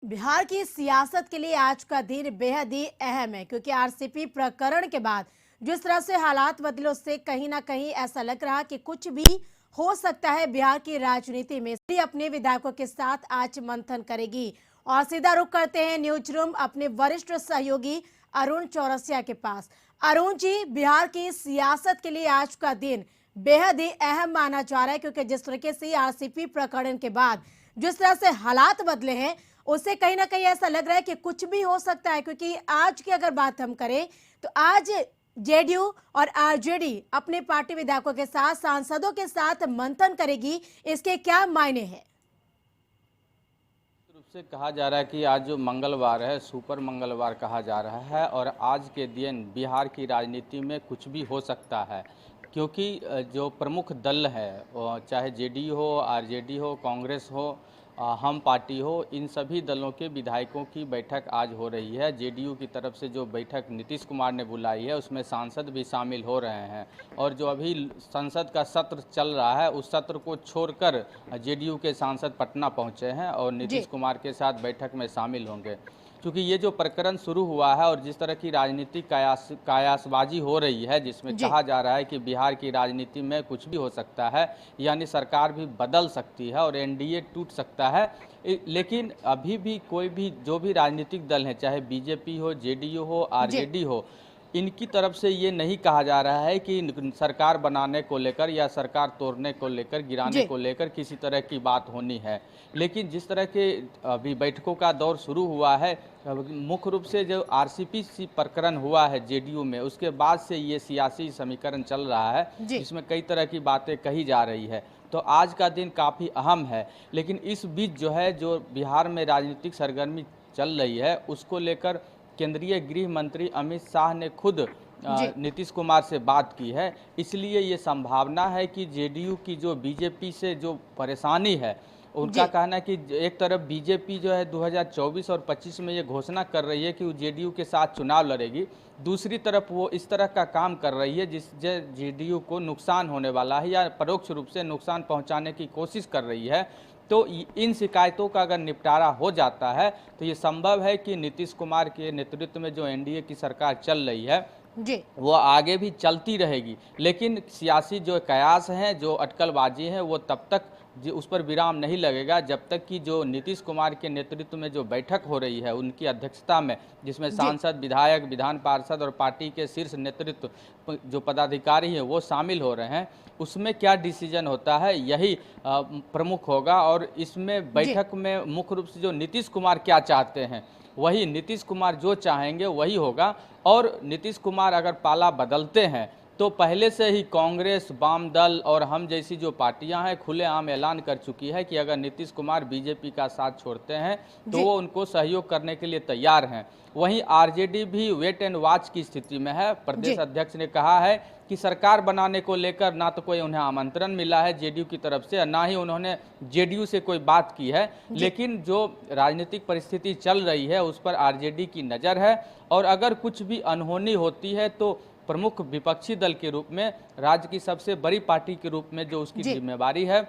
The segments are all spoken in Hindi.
बिहार की सियासत के लिए आज का दिन बेहद ही अहम है क्योंकि आरसीपी प्रकरण के बाद जिस तरह से हालात बदले उससे कहीं ना कहीं ऐसा लग रहा कि कुछ भी हो सकता है। बिहार की राजनीति में अपने विधायकों के साथ आज मंथन करेगी और सीधा रुख करते हैं न्यूज रूम अपने वरिष्ठ सहयोगी अरुण चौरसिया के पास। अरुण जी, बिहार की सियासत के लिए आज का दिन बेहद ही अहम माना जा रहा है क्योंकि जिस तरीके से आरसीपी प्रकरण के बाद जिस तरह से हालात बदले हैं उससे कहीं ना कहीं ऐसा लग रहा है कि कुछ भी हो सकता है। क्योंकि आज की अगर बात हम करें तो आज जेडीयू और आरजेडी अपने पार्टी विधायकों के साथ सांसदों के साथ मंथन करेगी, इसके क्या मायने हैं? रूप से कहा जा रहा है कि आज जो मंगलवार है सुपर मंगलवार कहा जा रहा है और आज के दिन बिहार की राजनीति में कुछ भी हो सकता है क्योंकि जो प्रमुख दल है चाहे जेडीयू हो, आरजेडी हो, कांग्रेस हो, हम पार्टी हो, इन सभी दलों के विधायकों की बैठक आज हो रही है। जेडीयू की तरफ से जो बैठक नीतीश कुमार ने बुलाई है उसमें सांसद भी शामिल हो रहे हैं और जो अभी संसद का सत्र चल रहा है उस सत्र को छोड़कर जेडीयू के सांसद पटना पहुंचे हैं और नीतीश कुमार के साथ बैठक में शामिल होंगे। क्योंकि ये जो प्रकरण शुरू हुआ है और जिस तरह की राजनीतिक कायासबाजी हो रही है जिसमें कहा जा रहा है कि बिहार की राजनीति में कुछ भी हो सकता है, यानी सरकार भी बदल सकती है और एनडीए टूट सकता है। लेकिन अभी भी कोई भी जो भी राजनीतिक दल है, चाहे बीजेपी हो, जेडीयू हो, आरजेडी हो, इनकी तरफ से ये नहीं कहा जा रहा है कि सरकार बनाने को लेकर या सरकार तोड़ने को लेकर, गिराने को लेकर किसी तरह की बात होनी है। लेकिन जिस तरह के अभी बैठकों का दौर शुरू हुआ है, मुख्य रूप से जो आरसीपी प्रकरण हुआ है जेडीयू में, उसके बाद से ये सियासी समीकरण चल रहा है जिसमें कई तरह की बातें कही जा रही है। तो आज का दिन काफ़ी अहम है। लेकिन इस बीच जो बिहार में राजनीतिक सरगर्मी चल रही है उसको लेकर केंद्रीय गृह मंत्री अमित शाह ने खुद नीतीश कुमार से बात की है। इसलिए ये संभावना है कि जेडीयू की जो बीजेपी से जो परेशानी है, उनका कहना है कि एक तरफ बीजेपी जो है 2024 और 25 में ये घोषणा कर रही है कि वो जेडीयू के साथ चुनाव लड़ेगी, दूसरी तरफ वो इस तरह का काम कर रही है जिससे जेडीयू को नुकसान होने वाला है या परोक्ष रूप से नुकसान पहुंचाने की कोशिश कर रही है। तो इन शिकायतों का अगर निपटारा हो जाता है तो ये संभव है कि नीतीश कुमार के नेतृत्व में जो एनडीए की सरकार चल रही है वो आगे भी चलती रहेगी। लेकिन सियासी जो कयास हैं, जो अटकलबाजी है, वो तब तक उस पर विराम नहीं लगेगा जब तक कि जो नीतीश कुमार के नेतृत्व में जो बैठक हो रही है उनकी अध्यक्षता में, जिसमें सांसद, विधायक, विधान पार्षद और पार्टी के शीर्ष नेतृत्व जो पदाधिकारी हैं वो शामिल हो रहे हैं, उसमें क्या डिसीजन होता है यही प्रमुख होगा। और इसमें बैठक में मुख्य रूप से जो नीतीश कुमार क्या चाहते हैं वही, नीतीश कुमार जो चाहेंगे वही होगा। और नीतीश कुमार अगर पाला बदलते हैं तो पहले से ही कांग्रेस, वाम दल और हम जैसी जो पार्टियां हैं खुलेआम ऐलान कर चुकी है कि अगर नीतीश कुमार बीजेपी का साथ छोड़ते हैं तो वो उनको सहयोग करने के लिए तैयार हैं। वहीं आरजेडी भी वेट एंड वॉच की स्थिति में है। प्रदेश अध्यक्ष ने कहा है कि सरकार बनाने को लेकर ना तो कोई उन्हें आमंत्रण मिला है जेडीयू की तरफ से, ना ही उन्होंने जेडीयू से कोई बात की है। लेकिन जो राजनीतिक परिस्थिति चल रही है उस पर आरजेडी की नज़र है और अगर कुछ भी अनहोनी होती है तो प्रमुख विपक्षी दल के रूप में, राज्य की सबसे बड़ी पार्टी के रूप में जो उसकी जिम्मेवारी है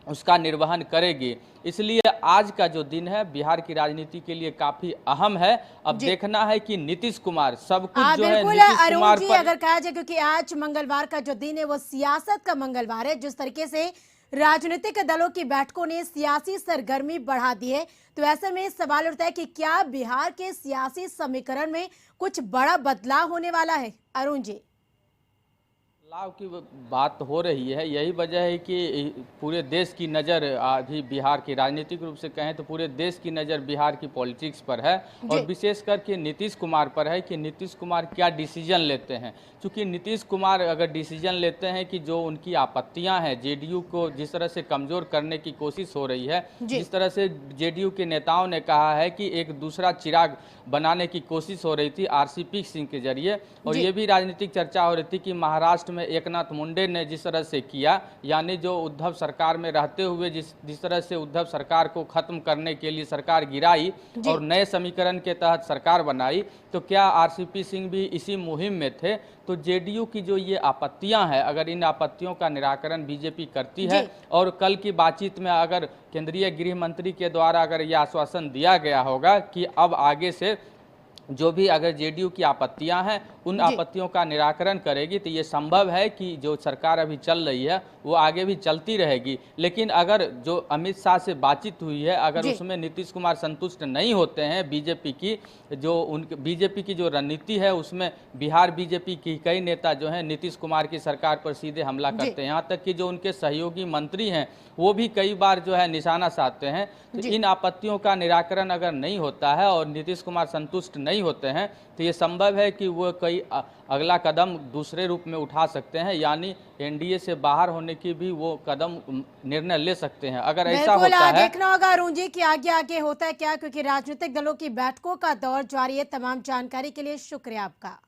उसका निर्वहन करेगी। इसलिए आज का जो दिन है बिहार की राजनीति के लिए काफी अहम है। अब देखना है कि नीतीश कुमार सब कुछ जो है नीतीश कुमार पर अगर कहा जाए, क्योंकि आज मंगलवार का जो दिन है वो सियासत का मंगलवार है, जिस तरीके से राजनीतिक दलों की बैठकों ने सियासी सरगर्मी बढ़ा दी है, तो ऐसे में सवाल उठता है कि क्या बिहार के सियासी समीकरण में कुछ बड़ा बदलाव होने वाला है? अरुण जी, बदलाव की बात हो रही है, यही वजह है कि पूरे देश की नज़र अभी बिहार की, राजनीतिक रूप से कहें तो पूरे देश की नज़र बिहार की पॉलिटिक्स पर है और विशेष करके नीतीश कुमार पर है कि नीतीश कुमार क्या डिसीजन लेते हैं। क्योंकि नीतीश कुमार अगर डिसीजन लेते हैं कि जो उनकी आपत्तियां हैं, जेडीयू को जिस तरह से कमज़ोर करने की कोशिश हो रही है, जिस तरह से जेडीयू के नेताओं ने कहा है कि एक दूसरा चिराग बनाने की कोशिश हो रही थी आरसीपी सिंह के जरिए, और ये भी राजनीतिक चर्चा हो रही थी कि महाराष्ट्र में एकनाथ मुंडे ने जिस तरह से किया, यानी जो उद्धव सरकार में रहते हुए जिस तरह से उद्धव सरकार को खत्म करने के लिए सरकार गिराई और नए समीकरण के तहत सरकार बनाई, तो क्या आरसीपी सिंह भी इसी मुहिम में थे? तो जेडीयू की जो ये आपत्तियां हैं, अगर इन आपत्तियों का निराकरण बीजेपी करती है और कल की बातचीत में अगर केंद्रीय गृह मंत्री के द्वारा अगर ये आश्वासन दिया गया होगा कि अब आगे से जो भी अगर जेडीयू की आपत्तियां हैं उन आपत्तियों का निराकरण करेगी, तो ये संभव है कि जो सरकार अभी चल रही है वो आगे भी चलती रहेगी। लेकिन अगर जो अमित शाह से बातचीत हुई है, अगर उसमें नीतीश कुमार संतुष्ट नहीं होते हैं, बीजेपी की जो रणनीति है उसमें बिहार बीजेपी की कई नेता जो हैं नीतीश कुमार की सरकार पर सीधे हमला करते हैं, यहाँ तक कि जो उनके सहयोगी मंत्री हैं वो भी कई बार जो है निशाना साधते हैं। तो इन आपत्तियों का निराकरण अगर नहीं होता है और नीतीश कुमार संतुष्ट नहीं होते हैं, तो ये संभव है कि वो कोई अगला कदम दूसरे रूप में उठा सकते हैं, यानी एनडीए से बाहर होने की भी वो कदम निर्णय ले सकते हैं। अगर ऐसा होता है, देखना होगा अरुण जी कि आगे आगे होता है क्या, क्योंकि राजनीतिक दलों की बैठकों का दौर जारी है। तमाम जानकारी के लिए शुक्रिया आपका।